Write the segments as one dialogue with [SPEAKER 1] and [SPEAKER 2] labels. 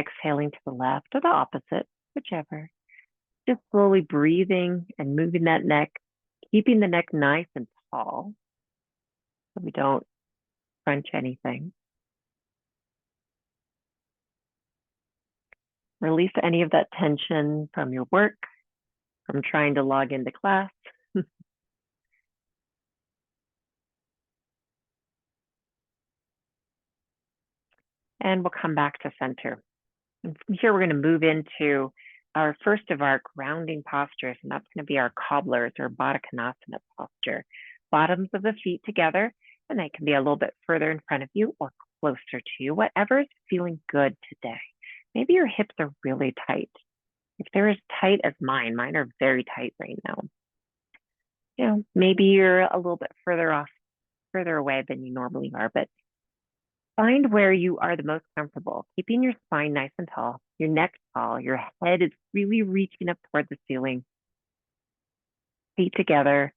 [SPEAKER 1] exhaling to the left or the opposite, whichever. Just slowly breathing and moving that neck, keeping the neck nice and tall so we don't crunch anything. Release any of that tension from your work, from trying to log into class. And we'll come back to center. And from here, we're going to move into our first of our grounding postures, and that's going to be our cobblers or Utkata Konasana posture. Bottoms of the feet together, and they can be a little bit further in front of you or closer to you, whatever's feeling good today. Maybe your hips are really tight. If they're as tight as mine are very tight right now. You know, maybe you're a little bit further away than you normally are, but find where you are the most comfortable, keeping your spine nice and tall, your neck tall, your head is really reaching up toward the ceiling. Feet together.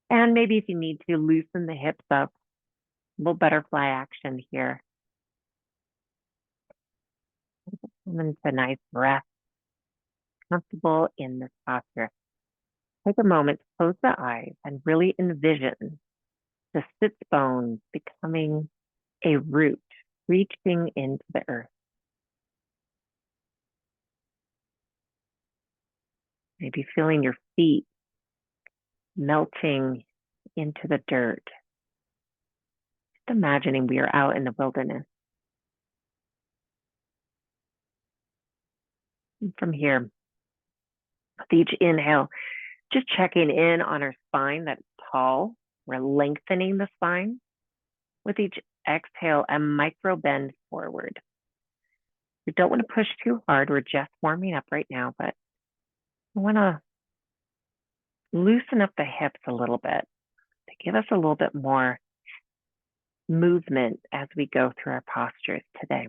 [SPEAKER 1] And maybe if you need to, loosen the hips up. A little butterfly action here. And then a nice breath. Comfortable in this posture. Take a moment to close the eyes and really envision the sits bones becoming a root, reaching into the earth. Maybe feeling your feet melting into the dirt. Just imagining we are out in the wilderness. And from here, with each inhale, just checking in on our spine that's tall. We're lengthening the spine. With each exhale, a micro bend forward. We don't want to push too hard. We're just warming up right now, but we want to loosen up the hips a little bit to give us a little bit more movement as we go through our postures today.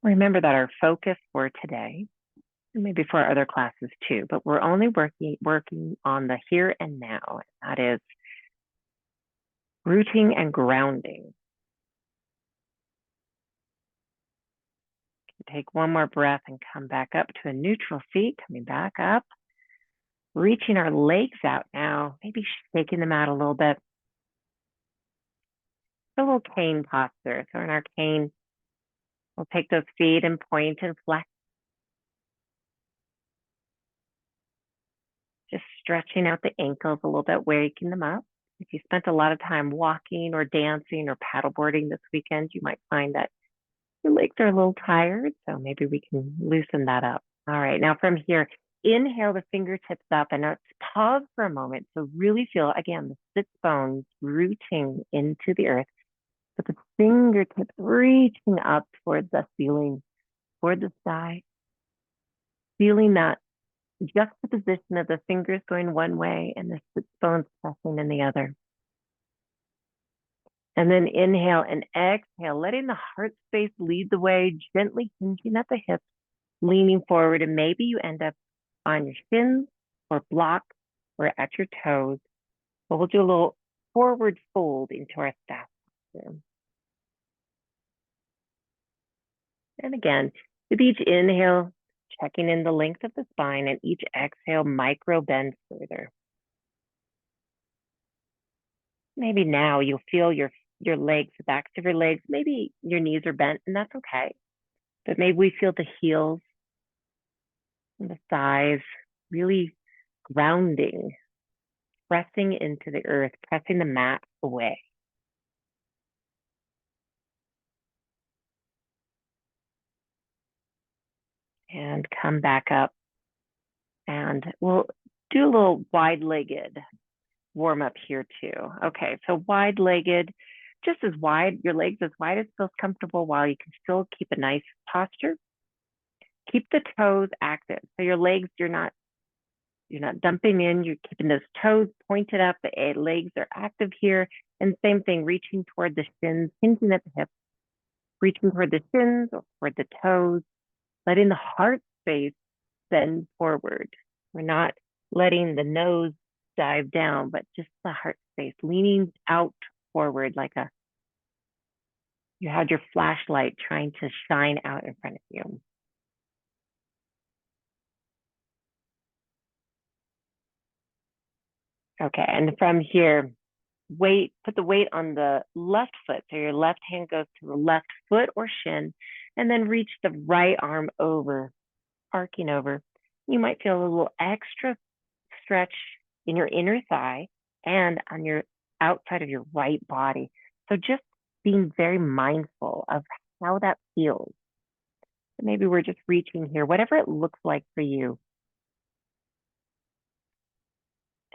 [SPEAKER 1] Remember that our focus for today, and maybe for our other classes too, but we're only working on the here and now. That is rooting and grounding. Take one more breath and come back up to a neutral seat, coming back up, reaching our legs out now, maybe shaking them out a little bit. A little cane posture. So in our cane, we'll take those feet and point and flex. Just stretching out the ankles a little bit, waking them up. If you spent a lot of time walking or dancing or paddleboarding this weekend, you might find that your legs are a little tired, so maybe we can loosen that up. All right, now from here, inhale the fingertips up and let's pause for a moment. So really feel, again, the sit bones rooting into the earth, but the fingertips reaching up towards the ceiling, toward the sky. Feeling that juxtaposition of the fingers going one way and the sit bones pressing in the other. And then inhale and exhale, letting the heart space lead the way, gently hinging at the hips, leaning forward, and maybe you end up on your shins or block or at your toes. But we'll do a little forward fold into our staff posture. And again, with each inhale, checking in the length of the spine, and each exhale, micro bend further. Maybe now you'll feel your legs, the backs of your legs, maybe your knees are bent, and that's okay. But maybe we feel the heels and the thighs really grounding, pressing into the earth, pressing the mat away. And come back up. And we'll do a little wide-legged warm up here too. Okay, so wide-legged, just as wide, your legs as wide as feels comfortable while you can still keep a nice posture. Keep the toes active. So your legs, you're not dumping in, you're keeping those toes pointed up, the legs are active here. And same thing, reaching toward the shins, hinging at the hips, reaching toward the shins or toward the toes, letting the heart space bend forward. We're not letting the nose dive down, but just the heart space, leaning out forward like a You had your flashlight trying to shine out in front of you. Okay, and from here, put the weight on the left foot. So your left hand goes to the left foot or shin, and then reach the right arm over, arcing over. You might feel a little extra stretch in your inner thigh and on your outside of your right body. So just being very mindful of how that feels. So maybe we're just reaching here, whatever it looks like for you.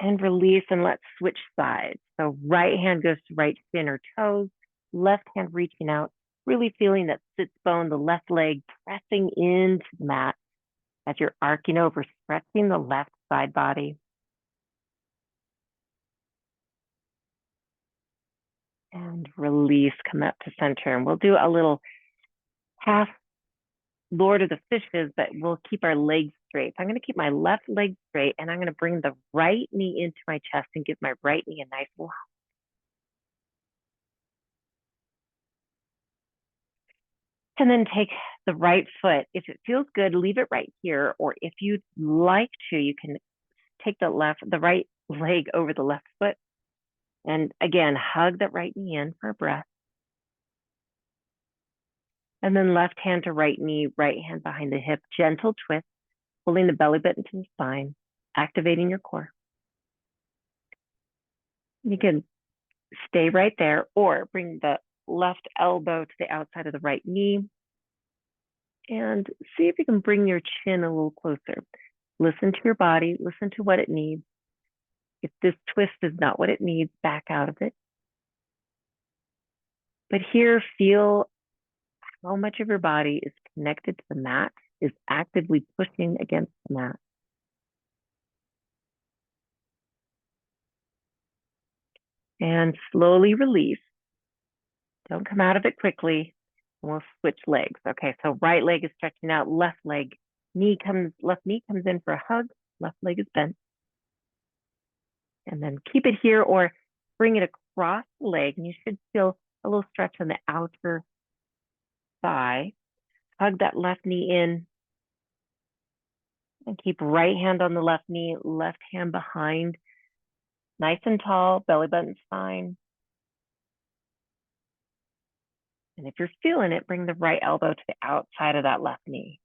[SPEAKER 1] And release, and let's switch sides. So right hand goes to right shin or toes, left hand reaching out, really feeling that sits bone, the left leg pressing into the mat as you're arcing over, stretching the left side body. And release, come up to center. And we'll do a little half Lord of the Fishes, but we'll keep our legs straight. So I'm going to keep my left leg straight, and I'm going to bring the right knee into my chest and give my right knee a nice little hug. And then take the right foot. If it feels good, leave it right here. Or if you'd like to, you can take the right leg over the left foot. And again, hug that right knee in for a breath. And then left hand to right knee, right hand behind the hip, gentle twist, pulling the belly button to the spine, activating your core. You can stay right there or bring the left elbow to the outside of the right knee and see if you can bring your chin a little closer. Listen to your body, listen to what it needs. If this twist is not what it needs, back out of it. But here, feel how much of your body is connected to the mat, is actively pushing against the mat. And slowly release. Don't come out of it quickly. And we'll switch legs. Okay, so right leg is stretching out, left knee comes in for a hug, left leg is bent. And then keep it here or bring it across the leg, and you should feel a little stretch on the outer thigh. Hug that left knee in, and keep right hand on the left knee, left hand behind, nice and tall, belly button spine. And if you're feeling it, bring the right elbow to the outside of that left knee.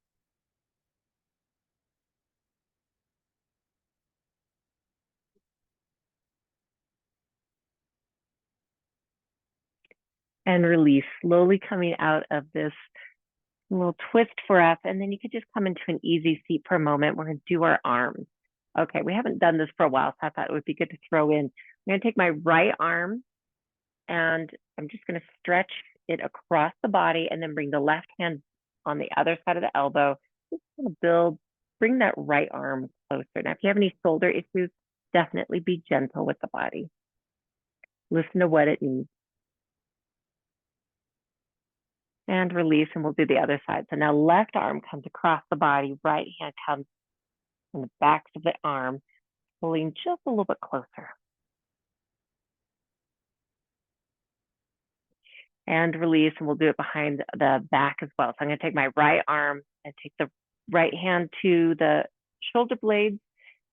[SPEAKER 1] And release, slowly coming out of this little twist for us. And then you could just come into an easy seat for a moment. We're going to do our arms. Okay, we haven't done this for a while, so I thought it would be good to throw in. I'm going to take my right arm, and I'm just going to stretch it across the body and then bring the left hand on the other side of the elbow. Just going to bring that right arm closer. Now, if you have any shoulder issues, definitely be gentle with the body. Listen to what it needs. And release, and we'll do the other side. So now left arm comes across the body, right hand comes on the backs of the arm, pulling just a little bit closer. And release, and we'll do it behind the back as well. So I'm going to take my right arm and take the right hand to the shoulder blades,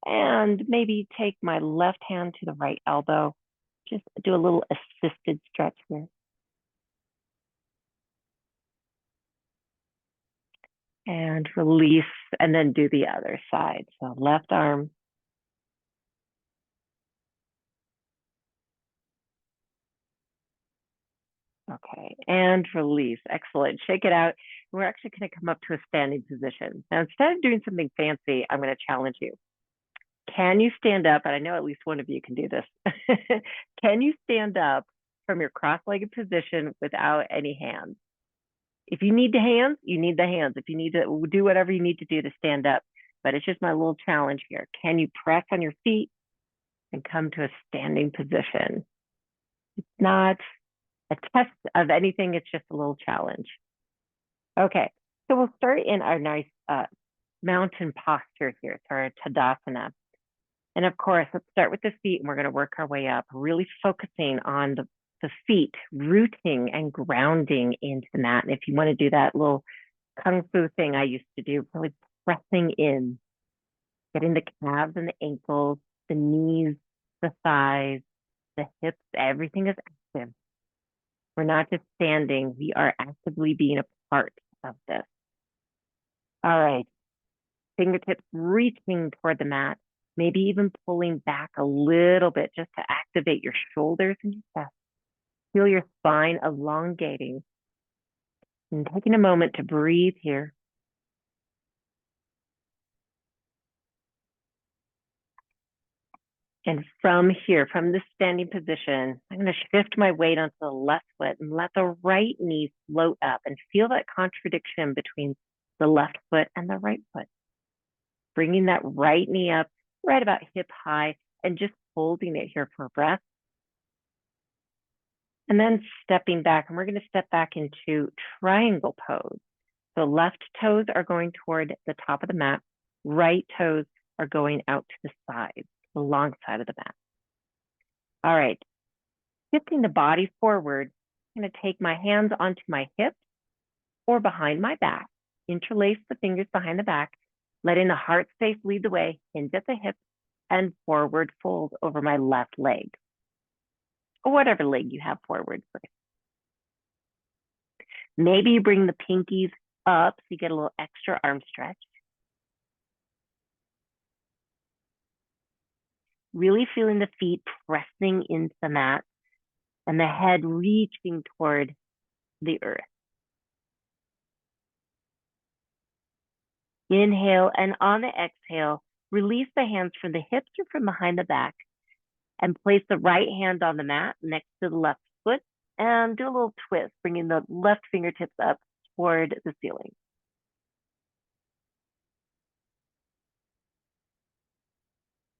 [SPEAKER 1] and maybe take my left hand to the right elbow. Just do a little assisted stretch here. And release, and then do the other side. So left arm. Okay, and release. Excellent. Shake it out. We're actually going to come up to a standing position. Now, instead of doing something fancy, I'm going to challenge you. Can you stand up? And I know at least one of you can do this. Can you stand up from your cross-legged position without any hands? If you need the hands, you need the hands. If you need to do whatever you need to do to stand up. But it's just my little challenge here. Can you press on your feet and come to a standing position? It's not a test of anything. It's just a little challenge. Okay, so we'll start in our nice mountain posture here, so our Tadasana. And of course, let's start with the feet, and we're going to work our way up, really focusing on the the feet rooting and grounding into the mat. And if you want to do that little kung fu thing I used to do, really pressing in, getting the calves and the ankles, the knees, the thighs, the hips, everything is active. We're not just standing, we are actively being a part of this. All right, fingertips reaching toward the mat, maybe even pulling back a little bit just to activate your shoulders and your chest. Feel your spine elongating and taking a moment to breathe here. And from here, from this standing position, I'm going to shift my weight onto the left foot and let the right knee float up and feel that contradiction between the left foot and the right foot. Bringing that right knee up right about hip high and just holding it here for a breath. And then stepping back, and we're going to step back into triangle pose. So left toes are going toward the top of the mat. Right toes are going out to the side, the long side of the mat. All right, shifting the body forward, I'm going to take my hands onto my hips or behind my back. Interlace the fingers behind the back, letting the heart space lead the way, hinge at the hips, and forward fold over my left leg, or whatever leg you have forward first. Maybe you bring the pinkies up so you get a little extra arm stretch. Really feeling the feet pressing into the mat and the head reaching toward the earth. Inhale, and on the exhale, release the hands from the hips or from behind the back and place the right hand on the mat next to the left foot and do a little twist, bringing the left fingertips up toward the ceiling.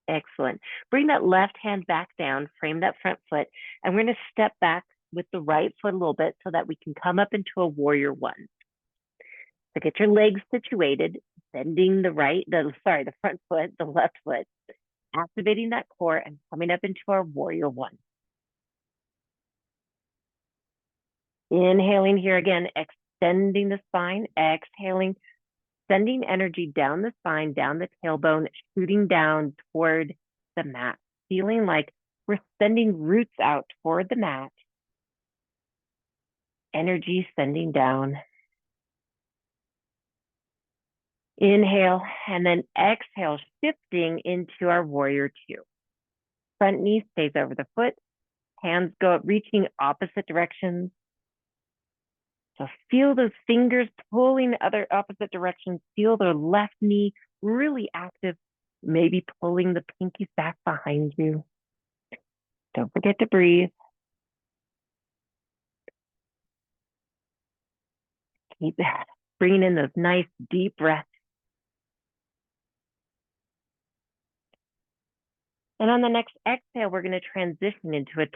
[SPEAKER 1] Excellent. Bring that left hand back down, frame that front foot, and we're going to step back with the right foot a little bit so that we can come up into a warrior one. So get your legs situated, bending the front foot, the left foot, activating that core and coming up into our warrior one. Inhaling here again, extending the spine, exhaling, sending energy down the spine, down the tailbone, shooting down toward the mat, feeling like we're sending roots out toward the mat. Energy sending down. Inhale, and then exhale, shifting into our warrior two. Front knee stays over the foot, hands go up, reaching opposite directions. So feel those fingers pulling the other opposite directions. Feel the left knee really active, maybe pulling the pinkies back behind you. Don't forget to breathe. Keep bringing in those nice deep breaths. And on the next exhale, we're going to transition into a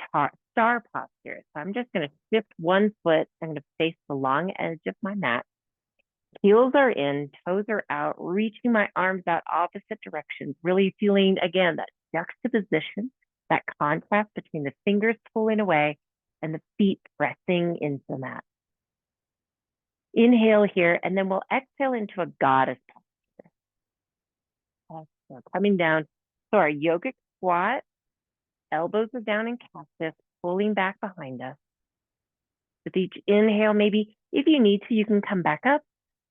[SPEAKER 1] star posture. So I'm just going to shift one foot. I'm going to face the long edge of my mat. Heels are in, toes are out, reaching my arms out opposite directions, really feeling, again, that juxtaposition, that contrast between the fingers pulling away and the feet pressing into the mat. Inhale here, and then we'll exhale into a goddess posture. So coming down, so our yogic squat, elbows are down in cactus, pulling back behind us. With each inhale, maybe if you need to, you can come back up,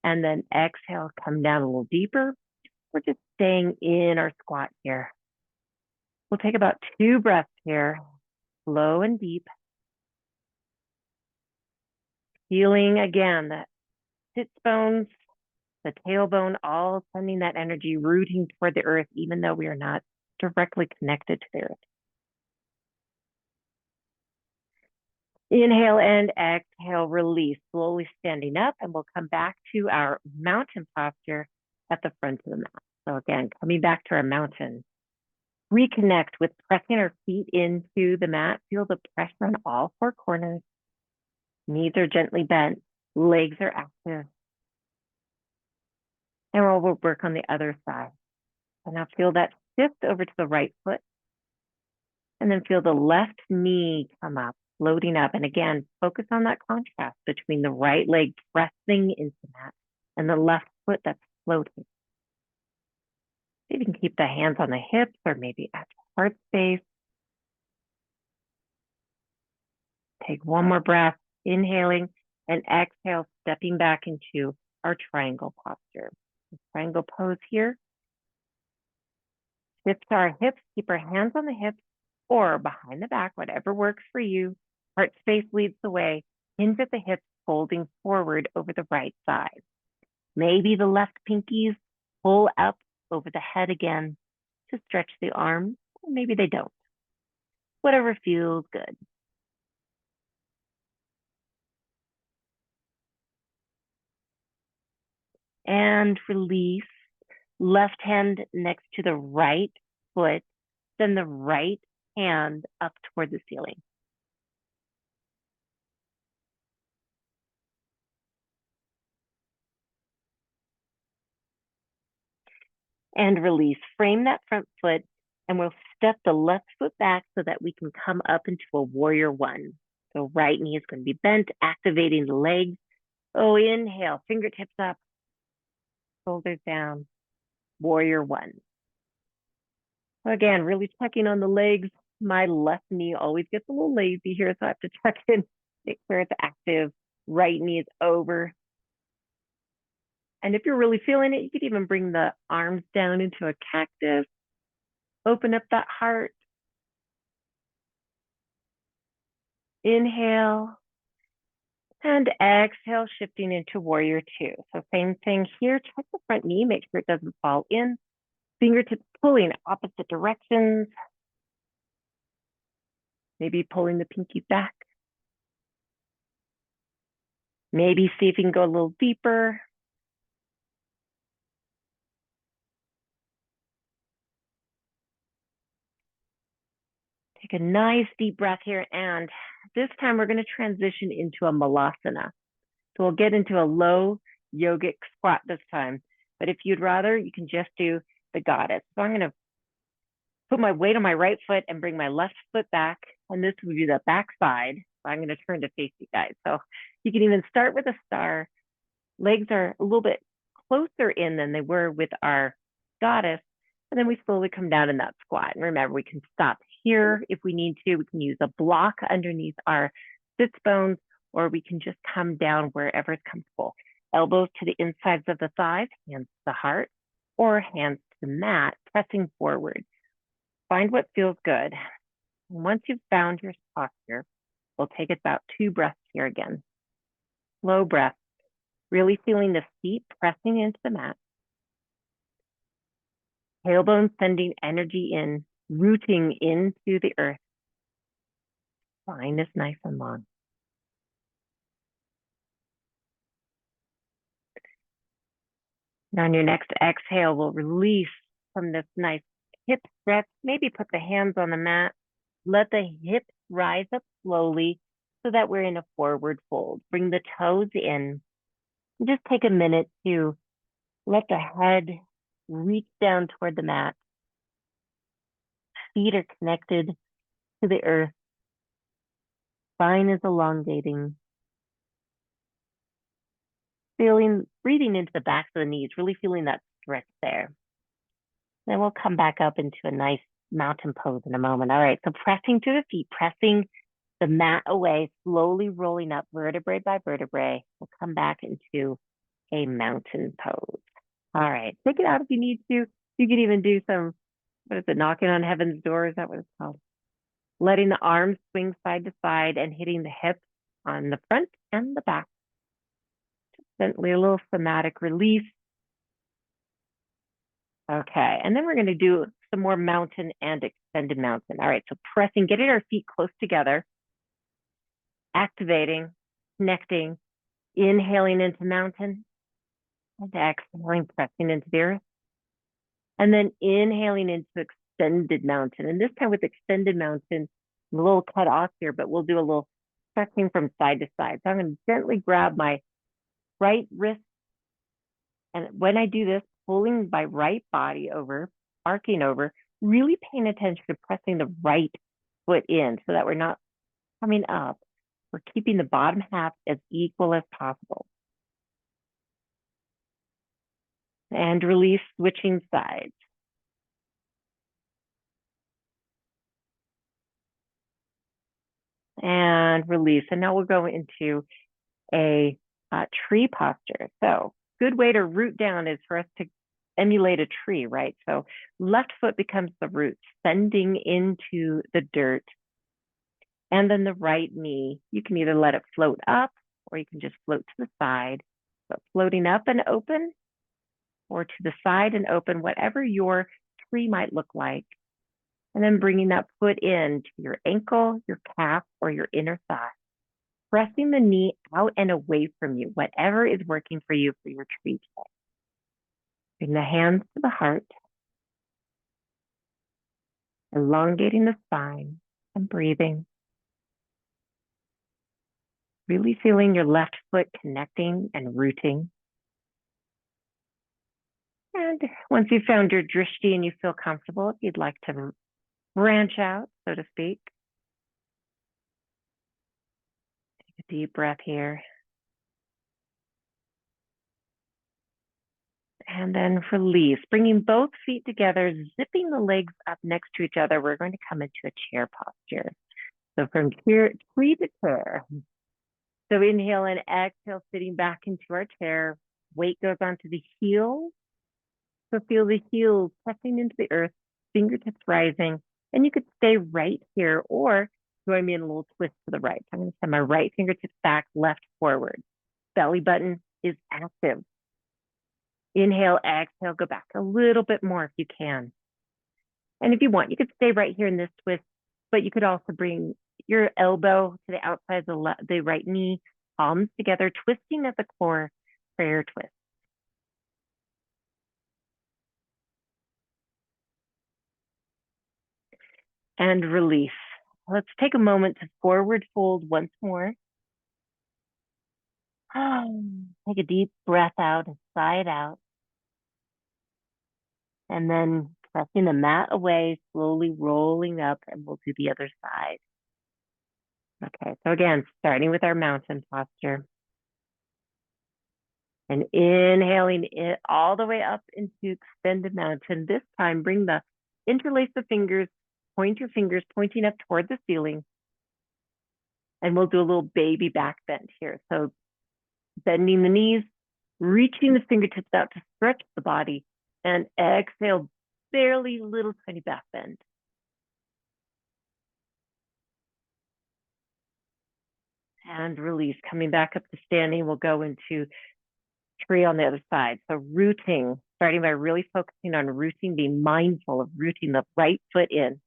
[SPEAKER 1] and then exhale, come down a little deeper. We're just staying in our squat here. We'll take about 2 breaths here, slow and deep. Feeling again that sits bones, the tailbone, all sending that energy rooting toward the earth, even though we are not directly connected to the earth. Inhale and exhale, release, slowly standing up, and we'll come back to our mountain posture at the front of the mat. So again, coming back to our mountain. Reconnect with pressing our feet into the mat. Feel the pressure on all 4 corners. Knees are gently bent, legs are active. And we'll work on the other side. So now feel that shift over to the right foot. And then feel the left knee come up. floating up. And again, focus on that contrast between the right leg pressing into the mat and the left foot that's floating. You can keep the hands on the hips or maybe at the heart space. Take one more breath, inhaling and exhale, stepping back into our triangle posture. Triangle pose here. Shift our hips, keep our hands on the hips or behind the back, whatever works for you. Heart space leads the way. Hinge at the hips, folding forward over the right side. Maybe the left pinkies pull up over the head again to stretch the arms, or maybe they don't. Whatever feels good. And release. Left hand next to the right foot, then the right hand up toward the ceiling. And release. Frame that front foot and we'll step the left foot back so that we can come up into a warrior one. So right knee is going to be bent, activating the legs. Oh, inhale, fingertips up, shoulders down, warrior one. Again, really checking on the legs. My left knee always gets a little lazy here, so I have to check in, make sure it's active. Right knee is over. And if you're really feeling it, you could even bring the arms down into a cactus. Open up that heart. Inhale. And exhale, shifting into warrior two. So same thing here. Check the front knee, make sure it doesn't fall in. Fingertips pulling opposite directions. Maybe pulling the pinky back. Maybe see if you can go a little deeper. Take a nice deep breath here. And this time we're going to transition into a malasana. So we'll get into a low yogic squat this time. But if you'd rather, you can just do the goddess. So I'm going to put my weight on my right foot and bring my left foot back. And this will be the back side. So I'm going to turn to face you guys. So you can even start with a star. Legs are a little bit closer in than they were with our goddess. And then we slowly come down in that squat. And remember, we can stop here if we need to. We can use a block underneath our sits bones, or we can just come down wherever it's comfortable. Elbows to the insides of the thighs, hands to the heart, or hands to the mat, pressing forward. Find what feels good. And once you've found your posture, we'll take about 2 breaths here again. Slow breath, really feeling the feet pressing into the mat. Tailbone sending energy in, rooting into the earth. Spine is nice and long. Now on your next exhale, we'll release from this nice hip stretch. Maybe put the hands on the mat. Let the hips rise up slowly so that we're in a forward fold. Bring the toes in. And just take a minute to let the head reach down toward the mat. Feet are connected to the earth. Spine is elongating. Breathing into the backs of the knees, really feeling that stretch there. Then we'll come back up into a nice mountain pose in a moment. All right, so pressing to the feet, pressing the mat away, slowly rolling up vertebrae by vertebrae. We'll come back into a mountain pose. All right, take it out if you need to. You can even do some, what is it, knocking on heaven's door? Is that what it's called? Letting the arms swing side to side and hitting the hips on the front and the back. Gently a little somatic release. Okay, and then we're going to do some more mountain and extended mountain. All right, so pressing, getting our feet close together, activating, connecting, inhaling into mountain, and exhaling, pressing into the earth, and then inhaling into extended mountain. And this time with extended mountain, I'm a little cut off here, but we'll do a little stretching from side to side. So I'm going to gently grab my right wrist, and when I do this, pulling my right body over, arcing over, really paying attention to pressing the right foot in so that we're not coming up, we're keeping the bottom half as equal as possible. And release, switching sides. And release. And now we'll go into a tree posture. So good way to root down is for us to emulate a tree, right? So left foot becomes the root, sending into the dirt. And then the right knee, you can either let it float up or you can just float to the side. But floating up and open or to the side and open, whatever your tree might look like. And then bringing that foot in to your ankle, your calf, or your inner thigh. Pressing the knee out and away from you, whatever is working for you for your tree today. Bring the hands to the heart, elongating the spine and breathing. Really feeling your left foot connecting and rooting. And once you've found your drishti and you feel comfortable, if you'd like to branch out, so to speak, take a deep breath here. And then release, bringing both feet together, zipping the legs up next to each other. We're going to come into a chair posture. So from here, tree to chair. So inhale and exhale, sitting back into our chair. Weight goes onto the heels. So feel the heels pressing into the earth, fingertips rising. And you could stay right here or join me in a little twist to the right. So I'm going to send my right fingertips back, left forward. Belly button is active. Inhale, exhale, go back a little bit more if you can. And if you want, you could stay right here in this twist, but you could also bring your elbow to the outside of the right knee, palms together, twisting at the core, prayer twist. And release. Let's take a moment to forward fold once more. Take a deep breath out and sigh it out. And then pressing the mat away, slowly rolling up, and we'll do the other side. Okay, so again, starting with our mountain posture. And inhaling it all the way up into extended mountain. This time, interlace the fingers, point your fingers pointing up toward the ceiling. And we'll do a little baby back bend here. So bending the knees, reaching the fingertips out to stretch the body, and exhale, barely little tiny back bend. And release, coming back up to standing, we'll go into tree on the other side. So rooting, starting by really focusing on rooting, being mindful of rooting the right foot in.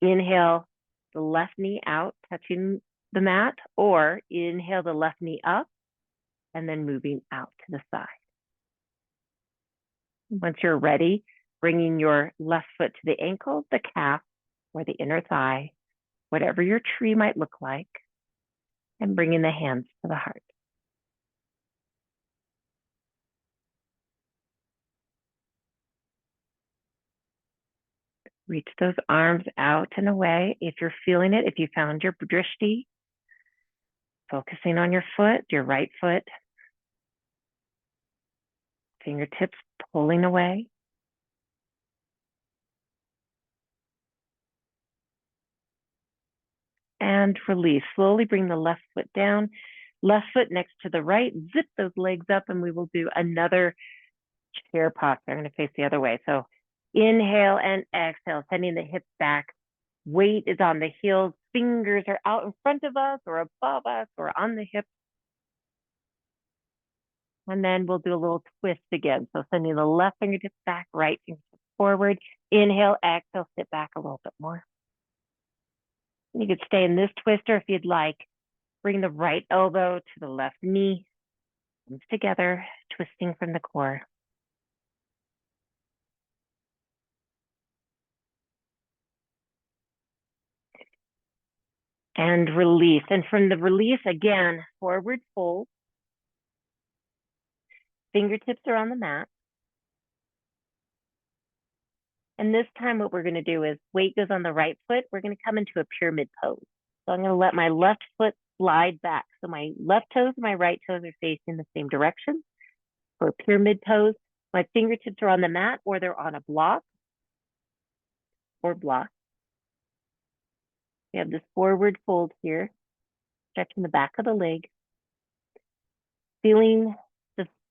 [SPEAKER 1] Inhale, the left knee out, touching the mat, or inhale the left knee up, and then moving out to the side. Once you're ready, bringing your left foot to the ankle, the calf, or the inner thigh, whatever your tree might look like, and bringing the hands to the heart. Reach those arms out and away. If you're feeling it, if you found your drishti, focusing on your foot, your right foot, fingertips pulling away. And release. Slowly bring the left foot down, left foot next to the right, zip those legs up, and we will do another chair posture. I'm going to face the other way. So inhale and exhale, sending the hips back. Weight is on the heels. Fingers are out in front of us or above us or on the hips. And then we'll do a little twist again. So sending the left fingertips back, right fingertips forward. Inhale, exhale, sit back a little bit more. You could stay in this twister if you'd like. Bring the right elbow to the left knee. Hands together, twisting from the core. And release. And from the release, again, forward fold. Fingertips are on the mat. And this time what we're going to do is weight goes on the right foot. We're going to come into a pyramid pose. So I'm going to let my left foot slide back. So my left toes and my right toes are facing the same direction. For pyramid pose, my fingertips are on the mat or they're on a block or block. We have this forward fold here, stretching the back of the leg, feeling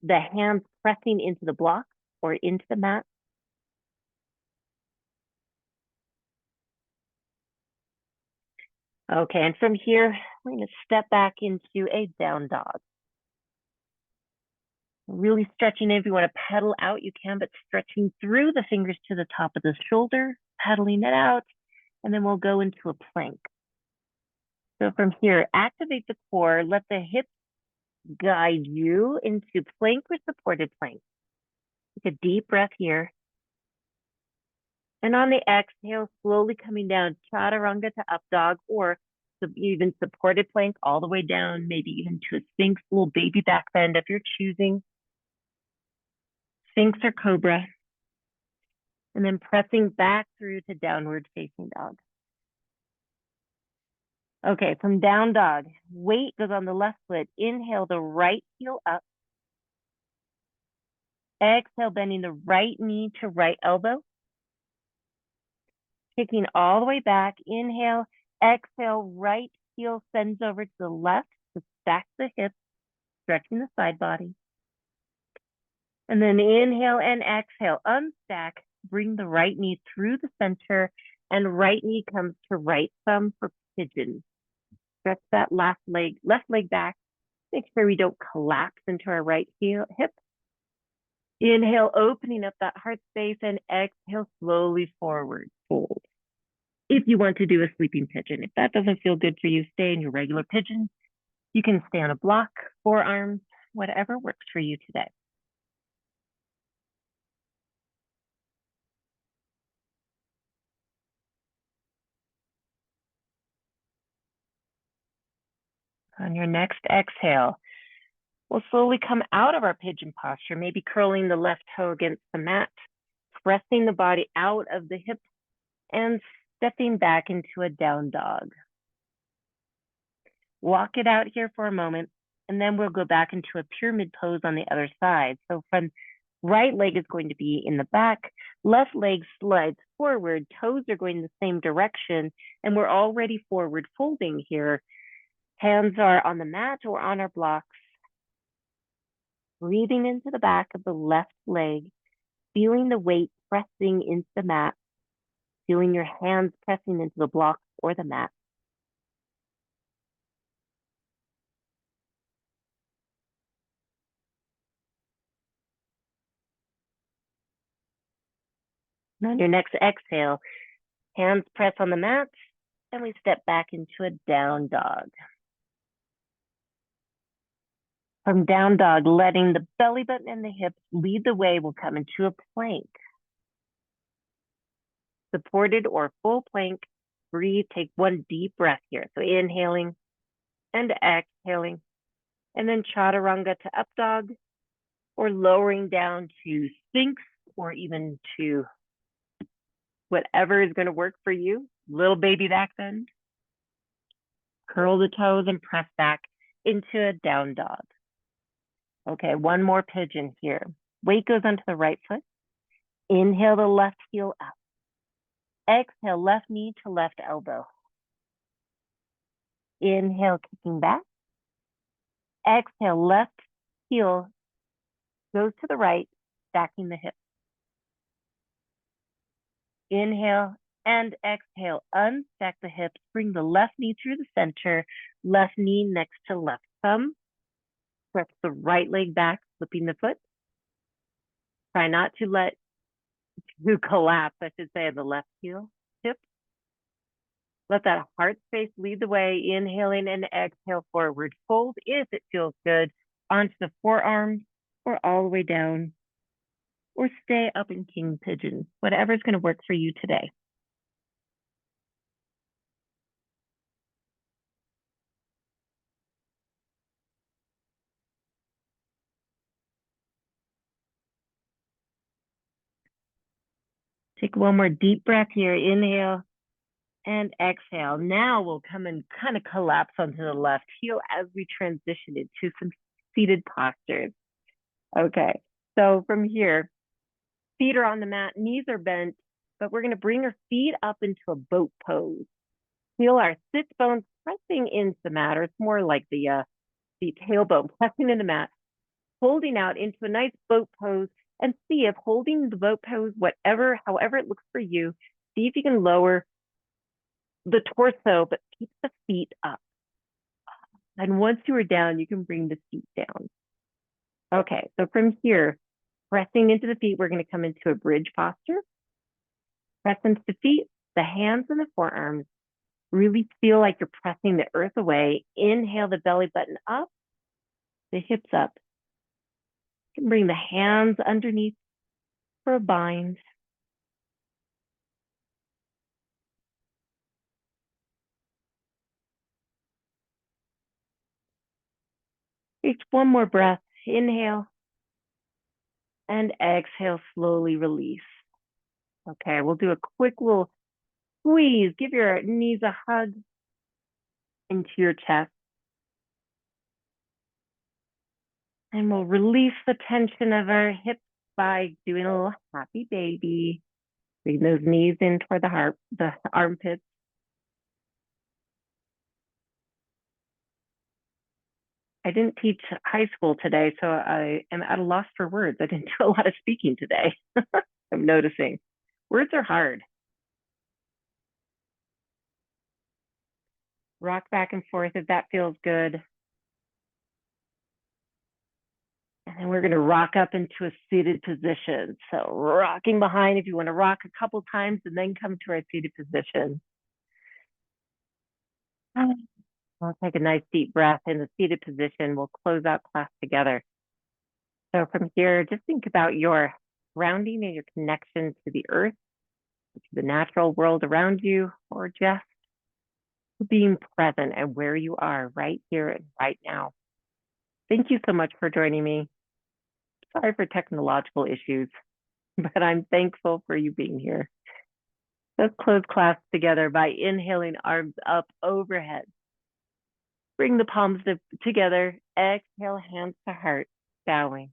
[SPEAKER 1] the hands pressing into the block or into the mat. Okay, and from here, we're going to step back into a down dog. Really stretching in. If you want to pedal out, you can, but stretching through the fingers to the top of the shoulder, pedaling it out, and then we'll go into a plank. So from here, activate the core, let the hips guide you into plank or supported plank. Take a deep breath here. And on the exhale, slowly coming down, chaturanga to up dog, or even supported plank all the way down, maybe even to a sphinx, little baby back bend if you're choosing. Sphinx or cobra. And then pressing back through to downward facing dog. Okay, from down dog, weight goes on the left foot. Inhale the right heel up. Exhale, bending the right knee to right elbow. Kicking all the way back. Inhale, exhale, right heel sends over to the left to stack the hips, stretching the side body. And then inhale and exhale, unstack, bring the right knee through the center, and right knee comes to right thumb for pigeon. Stretch that left leg back. Make sure we don't collapse into our right hip. Inhale, opening up that heart space, and exhale, slowly forward fold. If you want to do a sleeping pigeon, if that doesn't feel good for you, stay in your regular pigeon. You can stay on a block, forearms, whatever works for you today. On your next exhale, we'll slowly come out of our pigeon posture, maybe curling the left toe against the mat, pressing the body out of the hips, and stepping back into a down dog. Walk it out here for a moment, and then we'll go back into a pyramid pose on the other side. So from right leg is going to be in the back, left leg slides forward, toes are going the same direction, and we're already forward folding here. Hands are on the mat or on our blocks. Breathing into the back of the left leg, feeling the weight pressing into the mat, feeling your hands pressing into the blocks or the mat. And on your next exhale, hands press on the mat, and we step back into a down dog. From down dog, letting the belly button and the hips lead the way, we'll come into a plank. Supported or full plank, breathe, take one deep breath here. So inhaling and exhaling, and then chaturanga to up dog, or lowering down to sphinx, or even to whatever is going to work for you. Little baby back bend. Curl the toes and press back into a down dog. Okay, one more pigeon here. Weight goes onto the right foot. Inhale the left heel up. Exhale, left knee to left elbow. Inhale, kicking back. Exhale, left heel goes to the right, stacking the hips. Inhale and exhale, unstack the hips, bring the left knee through the center, left knee next to left thumb. Press the right leg back, flipping the foot. Try not to let you collapse, I should say, on the left heel, hip. Let that heart space lead the way, inhaling and exhale forward. Fold if it feels good onto the forearms or all the way down, or stay up in king pigeon, whatever's going to work for you today. Take one more deep breath here. Inhale And exhale. Now we'll come and kind of collapse onto the left heel as we transition into some seated postures. Okay, so from here, feet are on the mat, knees are bent, but we're going to bring our feet up into a boat pose. Feel our sit bones pressing into the mat, or it's more like the tailbone pressing in the mat, holding out into a nice boat pose, and see if holding the boat pose, however it looks for you, see if you can lower the torso, but keep the feet up. And once you are down, you can bring the feet down. Okay, so from here, pressing into the feet, we're going to come into a bridge posture. Press into the feet, the hands and the forearms. Really feel like you're pressing the earth away. Inhale the belly button up, the hips up. You can bring the hands underneath for a bind. Take one more breath. Inhale and exhale, slowly release. Okay, we'll do a quick little squeeze. Give your knees a hug into your chest. And we'll release the tension of our hips by doing a little happy baby. Bring those knees in toward the armpits. I didn't teach high school today, so I am at a loss for words. I didn't do a lot of speaking today. I'm noticing. Words are hard. Rock back and forth if that feels good. And then we're going to rock up into a seated position. So rocking behind if you want to rock a couple times and then come to our seated position. I'll take a nice deep breath in the seated position. We'll close out class together. So from here, just think about your grounding and your connection to the earth, to the natural world around you, or just being present and where you are right here and right now. Thank you so much for joining me. Sorry for technological issues, but I'm thankful for you being here. Let's close class together by inhaling, arms up overhead. Bring the palms together. Exhale, hands to heart, bowing.